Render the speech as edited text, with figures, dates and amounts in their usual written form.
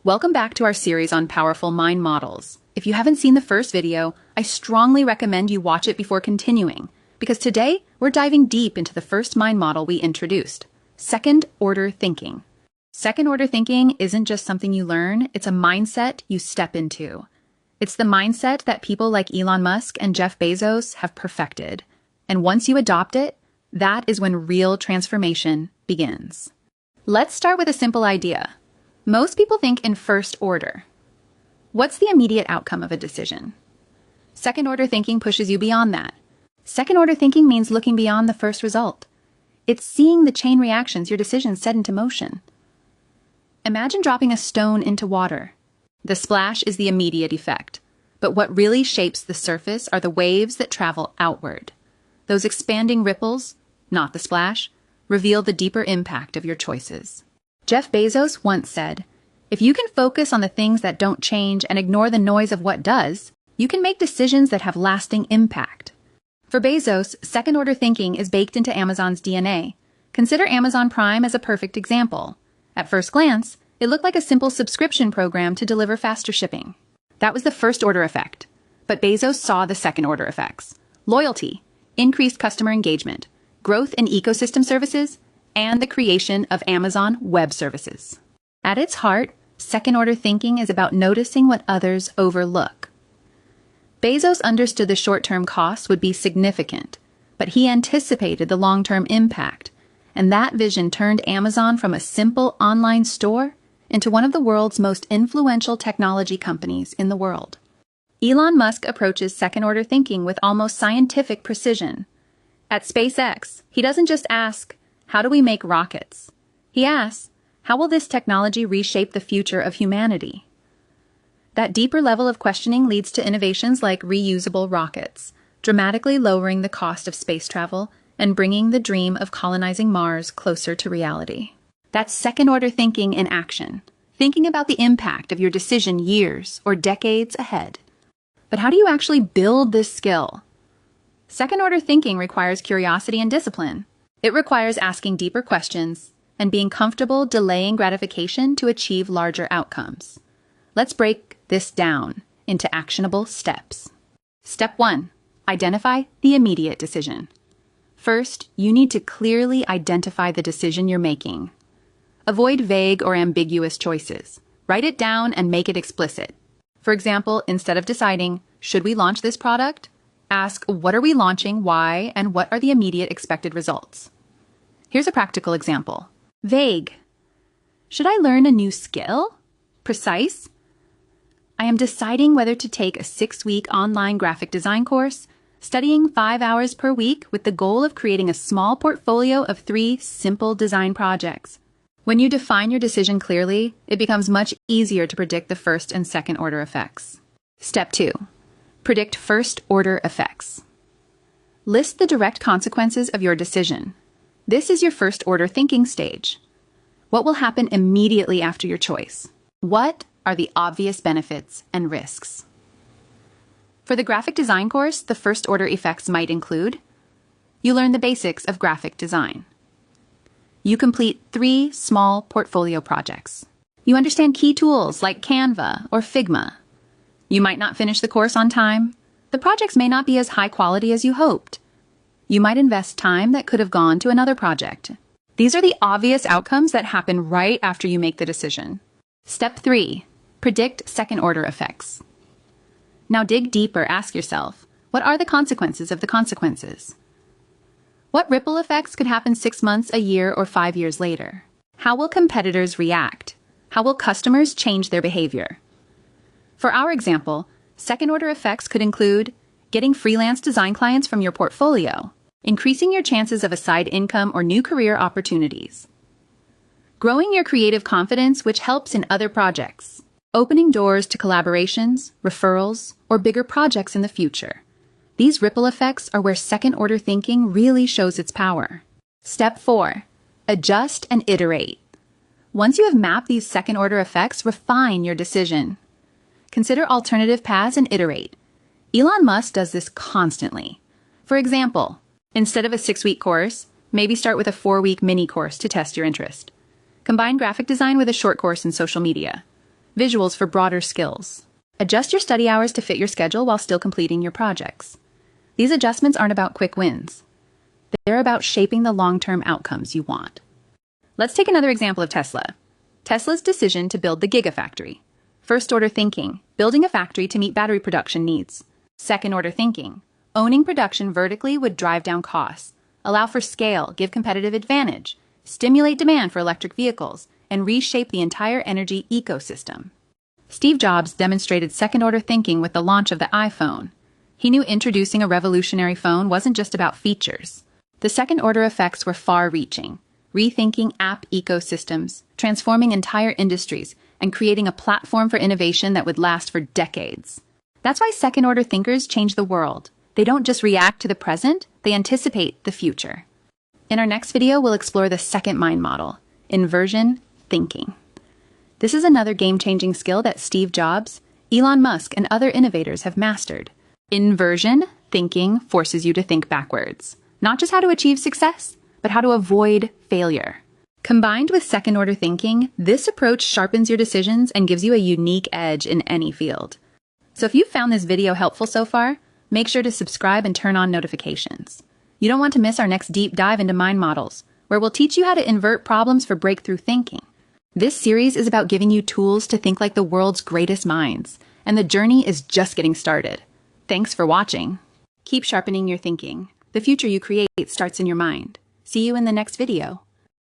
Welcome back to our series on powerful mind models. If you haven't seen the first video, I strongly recommend you watch it before continuing, because today we're diving deep into the first mind model we introduced, second-order thinking. Second-order thinking isn't just something you learn, it's a mindset you step into. It's the mindset that people like Elon Musk and Jeff Bezos have perfected. And once you adopt it, that is when real transformation begins. Let's start with a simple idea. Most people think in first order. What's the immediate outcome of a decision? Second-order thinking pushes you beyond that. Second-order thinking means looking beyond the first result. It's seeing the chain reactions your decisions set into motion. Imagine dropping a stone into water. The splash is the immediate effect, but what really shapes the surface are the waves that travel outward. Those expanding ripples, not the splash, reveal the deeper impact of your choices. Jeff Bezos once said, "If you can focus on the things that don't change and ignore the noise of what does, you can make decisions that have lasting impact." For Bezos, second-order thinking is baked into Amazon's DNA. Consider Amazon Prime as a perfect example. At first glance, it looked like a simple subscription program to deliver faster shipping. That was the first-order effect. But Bezos saw the second-order effects: loyalty, increased customer engagement, growth in ecosystem services, and the creation of Amazon Web Services. At its heart, second-order thinking is about noticing what others overlook. Bezos understood the short-term costs would be significant, but he anticipated the long-term impact, and that vision turned Amazon from a simple online store into one of the world's most influential technology companies in the world. Elon Musk approaches second-order thinking with almost scientific precision. At SpaceX, he doesn't just ask, "How do we make rockets?" He asks, "How will this technology reshape the future of humanity?" That deeper level of questioning leads to innovations like reusable rockets, dramatically lowering the cost of space travel and bringing the dream of colonizing Mars closer to reality. That's second-order thinking in action, thinking about the impact of your decision years or decades ahead. But how do you actually build this skill? Second-order thinking requires curiosity and discipline. It requires asking deeper questions and being comfortable delaying gratification to achieve larger outcomes. Let's break this down into actionable steps. Step 1. Identify the immediate decision. First, you need to clearly identify the decision you're making. Avoid vague or ambiguous choices. Write it down and make it explicit. For example, instead of deciding, "Should we launch this product?" ask, "What are we launching, why, and what are the immediate expected results?" Here's a practical example. Vague. Should I learn a new skill? Precise. I am deciding whether to take a 6-week online graphic design course, studying 5 hours per week with the goal of creating a small portfolio of 3 simple design projects. When you define your decision clearly, it becomes much easier to predict the first and second-order effects. Step 2. Predict first-order effects. List the direct consequences of your decision. This is your first-order thinking stage. What will happen immediately after your choice? What are the obvious benefits and risks? For the graphic design course, the first-order effects might include: you learn the basics of graphic design. You complete 3 small portfolio projects. You understand key tools like Canva or Figma. You might not finish the course on time. The projects may not be as high quality as you hoped. You might invest time that could have gone to another project. These are the obvious outcomes that happen right after you make the decision. Step 3. Predict second-order effects. Now dig deeper, ask yourself, what are the consequences of the consequences? What ripple effects could happen 6 months, a year, or 5 years later? How will competitors react? How will customers change their behavior? For our example, second-order effects could include getting freelance design clients from your portfolio, increasing your chances of a side income or new career opportunities, growing your creative confidence, which helps in other projects, opening doors to collaborations, referrals, or bigger projects in the future. These ripple effects are where second-order thinking really shows its power. Step 4. Adjust and iterate. Once you have mapped these second-order effects, refine your decision. Consider alternative paths and iterate. Elon Musk does this constantly. For example, instead of a 6-week course, maybe start with a 4-week mini course to test your interest. Combine graphic design with a short course in social media. Visuals for broader skills. Adjust your study hours to fit your schedule while still completing your projects. These adjustments aren't about quick wins. They're about shaping the long-term outcomes you want. Let's take another example of Tesla. Tesla's decision to build the Gigafactory. First-order thinking, building a factory to meet battery production needs. Second-order thinking, owning production vertically would drive down costs, allow for scale, give competitive advantage, stimulate demand for electric vehicles, and reshape the entire energy ecosystem. Steve Jobs demonstrated second-order thinking with the launch of the iPhone. He knew introducing a revolutionary phone wasn't just about features. The second-order effects were far-reaching, rethinking app ecosystems, transforming entire industries, and creating a platform for innovation that would last for decades. That's why second-order thinkers change the world. They don't just react to the present, they anticipate the future. In our next video, we'll explore the second mind model, inversion thinking. This is another game-changing skill that Steve Jobs, Elon Musk, and other innovators have mastered. Inversion thinking forces you to think backwards, not just how to achieve success, but how to avoid failure. Combined with second-order thinking, this approach sharpens your decisions and gives you a unique edge in any field. So if you found this video helpful so far, make sure to subscribe and turn on notifications. You don't want to miss our next deep dive into mind models, where we'll teach you how to invert problems for breakthrough thinking. This series is about giving you tools to think like the world's greatest minds, and the journey is just getting started. Thanks for watching. Keep sharpening your thinking. The future you create starts in your mind. See you in the next video.